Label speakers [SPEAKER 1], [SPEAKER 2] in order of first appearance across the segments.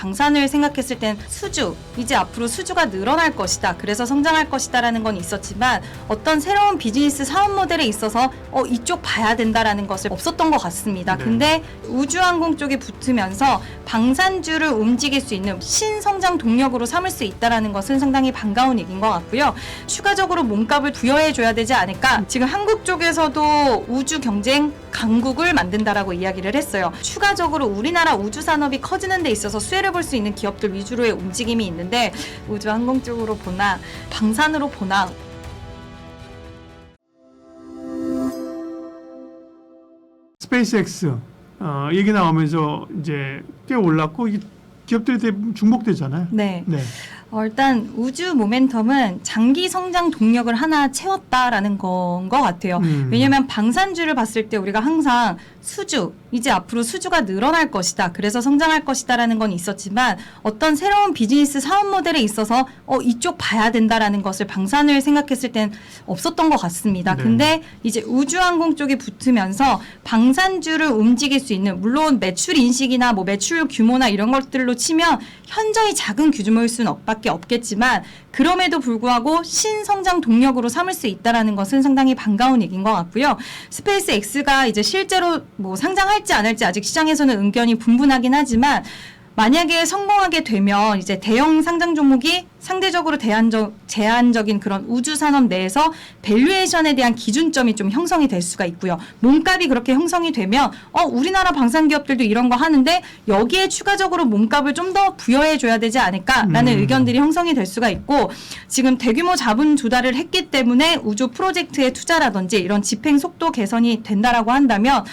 [SPEAKER 1] 방산을 생각했을 땐 수주, 이제 앞으로 수주가 늘어날 것이다. 그래서 성장할 것이다라는 건 있었지만 어떤 새로운 비즈니스 사업 모델에 있어서 이쪽 봐야 된다라는 것을 없었던 것 같습니다.
[SPEAKER 2] 네.
[SPEAKER 1] 근데 우주항공 쪽이 붙으면서 방산주를 움직일 수 있는 신성장 동력으로 삼을 수 있다라는 것은 상당히 반가운 얘기인 것 같고요. 추가적으로 몸값을 부여해줘야 되지 않을까. 지금 한국 쪽에서도 우주 경쟁 강국을 만든다라고 이야기를 했어요. 추가적으로 우리나라 우주 산업이 커지는 데 있어서 수혜를 볼 수 있는 기업들 위주로의 움직임이 있는데 우주항공 쪽으로 보나 방산으로 보나
[SPEAKER 2] 스페이스X 얘기 나오면서 이제 꽤 올랐고 이게 기업들이 되게 중복되잖아요.
[SPEAKER 1] 네.
[SPEAKER 2] 네.
[SPEAKER 1] 일단 우주 모멘텀은 장기 성장 동력을 하나 채웠다라는 건 것 같아요. 왜냐하면 방산주를 봤을 때 우리가 항상 수주, 이제 앞으로 수주가 늘어날 것이다. 그래서 성장할 것이다라는 건 있었지만 어떤 새로운 비즈니스 사업 모델에 있어서 이쪽 봐야 된다라는 것을 방산을 생각했을 땐 없었던 것 같습니다.
[SPEAKER 2] 네.
[SPEAKER 1] 근데 이제 우주항공 쪽이 붙으면서 방산주를 움직일 수 있는 물론 매출 인식이나 뭐 매출 규모나 이런 것들로 치면 현저히 작은 규모일 수는 밖에 없겠지만 그럼에도 불구하고 신성장 동력으로 삼을 수 있다라는 것은 상당히 반가운 얘기인 것 같고요. 스페이스 X가 이제 실제로 뭐 상장할지 안 할지 아직 시장에서는 의견이 분분하긴 하지만 만약에 성공하게 되면 이제 대형 상장 종목이 상대적으로 제한적인 그런 우주 산업 내에서 밸류에이션에 대한 기준점이 좀 형성이 될 수가 있고요. 몸값이 그렇게 형성이 되면 우리나라 방산 기업들도 이런 거 하는데 여기에 추가적으로 몸값을 좀 더 부여해 줘야 되지 않을까라는 의견들이 형성이 될 수가 있고 지금 대규모 자본 조달을 했기 때문에 우주 프로젝트의 투자라든지 이런 집행 속도 개선이 된다라고 한다면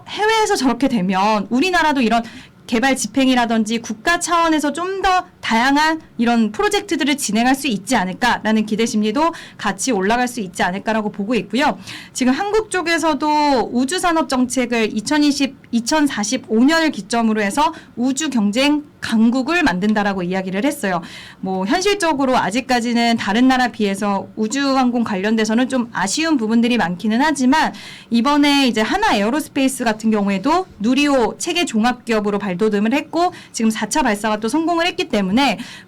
[SPEAKER 1] 해외에서 저렇게 되면 우리나라도 이런 개발 집행이라든지 국가 차원에서 좀 더 다양한 이런 프로젝트들을 진행할 수 있지 않을까라는 기대 심리도 같이 올라갈 수 있지 않을까라고 보고 있고요. 지금 한국 쪽에서도 우주산업 정책을 2045년을 기점으로 해서 우주 경쟁 강국을 만든다라고 이야기를 했어요. 뭐 현실적으로 아직까지는 다른 나라 비해서 우주항공 관련돼서는 좀 아쉬운 부분들이 많기는 하지만 이번에 이제 하나 에어로스페이스 같은 경우에도 누리호 체계 종합기업으로 발돋움을 했고 지금 4차 발사가 또 성공을 했기 때문에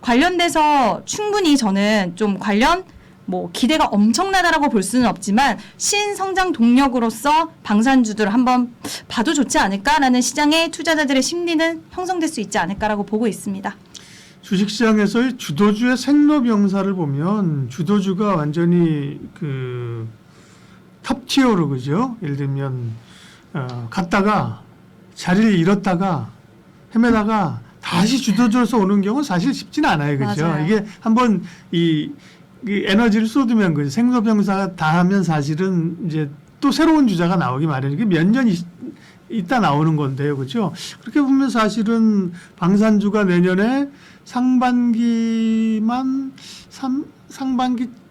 [SPEAKER 1] 관련돼서 충분히 저는 좀 관련 뭐 기대가 엄청나다라고 볼 수는 없지만 신성장 동력으로서 방산주들을 한번 봐도 좋지 않을까라는 시장의 투자자들의 심리는 형성될 수 있지 않을까라고 보고 있습니다.
[SPEAKER 2] 주식시장에서의 주도주의 생로병사를 보면 주도주가 완전히 그 탑티어로 그죠? 예를 들면 갔다가 자리를 잃었다가 헤매다가 다시 주도주로서 오는 경우는 사실 쉽지는 않아요. 그죠?
[SPEAKER 1] 맞아요.
[SPEAKER 2] 이게 한번 이 에너지를 쏟으면 그죠. 생로병사가 다 하면 사실은 이제 또 새로운 주자가 나오기 마련이게 몇 년 있다 나오는 건데요. 그렇죠? 그렇게 보면 사실은 방산주가 내년에 상반기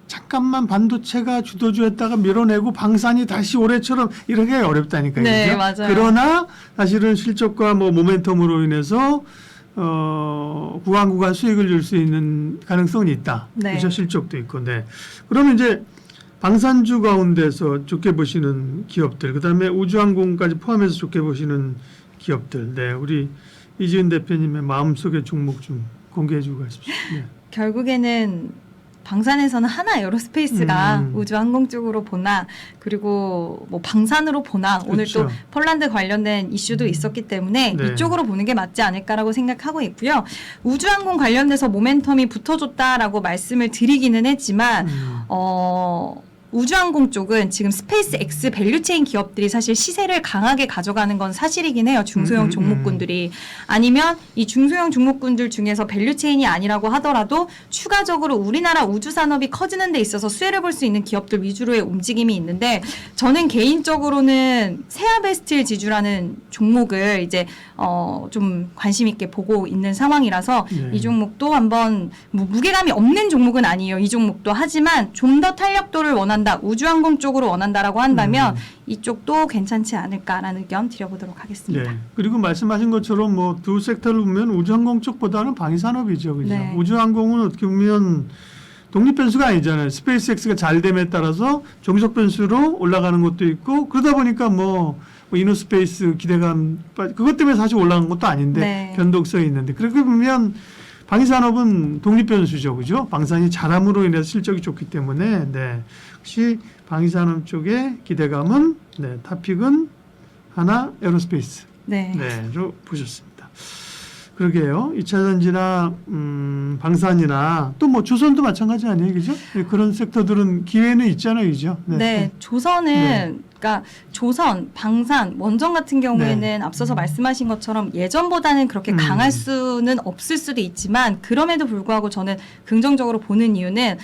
[SPEAKER 2] 잠깐만 반도체가 주도주였다가 밀어내고 방산이 다시 올해처럼 이렇게 어렵다니까요.
[SPEAKER 1] 네,
[SPEAKER 2] 그죠?
[SPEAKER 1] 맞아요.
[SPEAKER 2] 그러나 사실은 실적과 뭐 모멘텀으로 인해서 구간 수익을 줄 수 있는 가능성이 있다.
[SPEAKER 1] 네.
[SPEAKER 2] 그렇죠? 실적도 있고. 네. 그러면 이제 방산주 가운데서 좋게 보시는 기업들, 그다음에 우주항공까지 포함해서 좋게 보시는 기업들. 네. 우리 이지은 대표님의 마음속의 종목 좀 공개해 주고 가십시오. 네.
[SPEAKER 1] 결국에는 방산에서는 하나 에어로스페이스가 우주항공 쪽으로 보나 그리고 뭐 방산으로 보나 오늘
[SPEAKER 2] 그렇죠.
[SPEAKER 1] 또 폴란드 관련된 이슈도 있었기 때문에
[SPEAKER 2] 네.
[SPEAKER 1] 이쪽으로 보는 게 맞지 않을까라고 생각하고 있고요. 우주항공 관련돼서 모멘텀이 붙어줬다라고 말씀을 드리기는 했지만 우주항공 쪽은 지금 스페이스 X 밸류체인 기업들이 사실 시세를 강하게 가져가는 건 사실이긴 해요. 중소형 종목군들이. 아니면 이 중소형 종목군들 중에서 밸류체인이 아니라고 하더라도 추가적으로 우리나라 우주산업이 커지는 데 있어서 수혜를 볼 수 있는 기업들 위주로의 움직임이 있는데 저는 개인적으로는 세아베스틸 지주라는 종목을 이제 좀 관심 있게 보고 있는 상황이라서
[SPEAKER 2] 네.
[SPEAKER 1] 이 종목도 한번 뭐 무게감이 없는 종목은 아니에요. 이 종목도. 하지만 좀 더 탄력도를 원한다. 우주항공 쪽으로 원한다라고 한다면 이쪽도 괜찮지 않을까라는 의견 드려보도록 하겠습니다.
[SPEAKER 2] 네. 그리고 말씀하신 것처럼 뭐 두 섹터를 보면 우주항공 쪽보다는 방위산업이죠. 그죠?
[SPEAKER 1] 네.
[SPEAKER 2] 우주항공은 어떻게 보면 독립 변수가 아니잖아요. 스페이스X가 잘 됨에 따라서 종속 변수로 올라가는 것도 있고 그러다 보니까 뭐 뭐 이노스페이스 기대감 그것 때문에 사실 올라간 것도 아닌데
[SPEAKER 1] 네.
[SPEAKER 2] 변동성이 있는데 그렇게 보면 방위산업은 독립 변수죠, 그죠? 방산이 잘함으로 인해서 실적이 좋기 때문에 네. 혹시 방위산업 쪽의 기대감은 네, 탑픽은 하나 에어로스페이스
[SPEAKER 1] 네.
[SPEAKER 2] 네,로 보셨습니다. 그러게요. 2차 전지나 방산이나 또 뭐 조선도 마찬가지 아니에요, 그죠? 그런 섹터들은 기회는 있잖아요, 그죠?
[SPEAKER 1] 네, 조선은
[SPEAKER 2] 네.
[SPEAKER 1] 그러니까 조선, 방산, 원전 같은 경우에는
[SPEAKER 2] 네.
[SPEAKER 1] 앞서서 말씀하신 것처럼 예전보다는 그렇게 강할 수는 없을 수도 있지만 그럼에도 불구하고 저는 긍정적으로 보는 이유는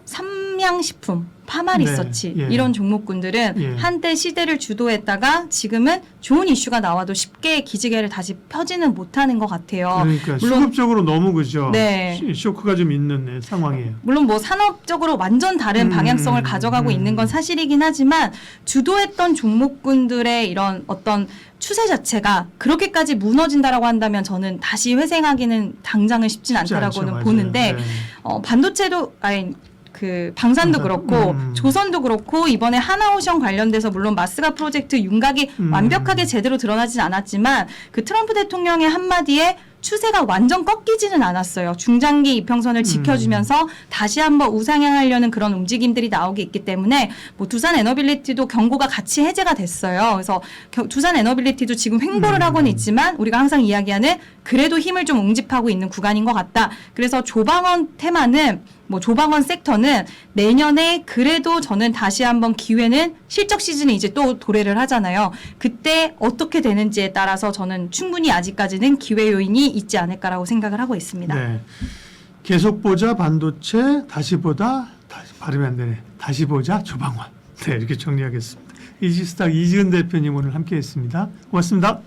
[SPEAKER 1] 삼양식품, 파마리서치
[SPEAKER 2] 네, 예.
[SPEAKER 1] 이런 종목군들은
[SPEAKER 2] 예.
[SPEAKER 1] 한때 시대를 주도했다가 지금은 좋은 이슈가 나와도 쉽게 기지개를 다시 펴지는 못하는 것 같아요.
[SPEAKER 2] 그러니까
[SPEAKER 1] 물론
[SPEAKER 2] 수급적으로 너무 그죠?
[SPEAKER 1] 네.
[SPEAKER 2] 쇼크가 좀 있는 네, 상황이에요.
[SPEAKER 1] 물론 뭐 산업적으로 완전 다른 방향성을 가져가고 있는 건 사실이긴 하지만 주도했던 종목군들의 이런 어떤 추세 자체가 그렇게까지 무너진다라고 한다면 저는 다시 회생하기는 당장은 쉽진
[SPEAKER 2] 쉽지
[SPEAKER 1] 않다라고는
[SPEAKER 2] 않죠,
[SPEAKER 1] 보는데
[SPEAKER 2] 맞아요. 네.
[SPEAKER 1] 반도체도 아니 그 방산도 그렇고 조선도 그렇고 이번에 하나오션 관련돼서 물론 마스가 프로젝트 윤곽이 완벽하게 제대로 드러나진 않았지만 그 트럼프 대통령의 한마디에 추세가 완전 꺾이지는 않았어요. 중장기 이평선을 지켜주면서 다시 한번 우상향하려는 그런 움직임들이 나오고 있기 때문에 뭐 두산 에너빌리티도 경고가 같이 해제가 됐어요. 그래서 두산 에너빌리티도 지금 횡보를 하고는 있지만 우리가 항상 이야기하는 그래도 힘을 좀 옹집하고 있는 구간인 것 같다. 그래서 조방원 테마는 뭐 조방원 섹터는 내년에 그래도 저는 다시 한번 기회는 실적 시즌에 이제 또 도래를 하잖아요. 그때 어떻게 되는지에 따라서 저는 충분히 아직까지는 기회 요인이 있지 않을까라고 생각을 하고 있습니다.
[SPEAKER 2] 네. 계속 보자 반도체 다시 보다 발음이 안 되네. 다시 보자 조방원. 네, 이렇게 정리하겠습니다. 이지스탁 이지은 대표님 오늘 함께했습니다. 고맙습니다.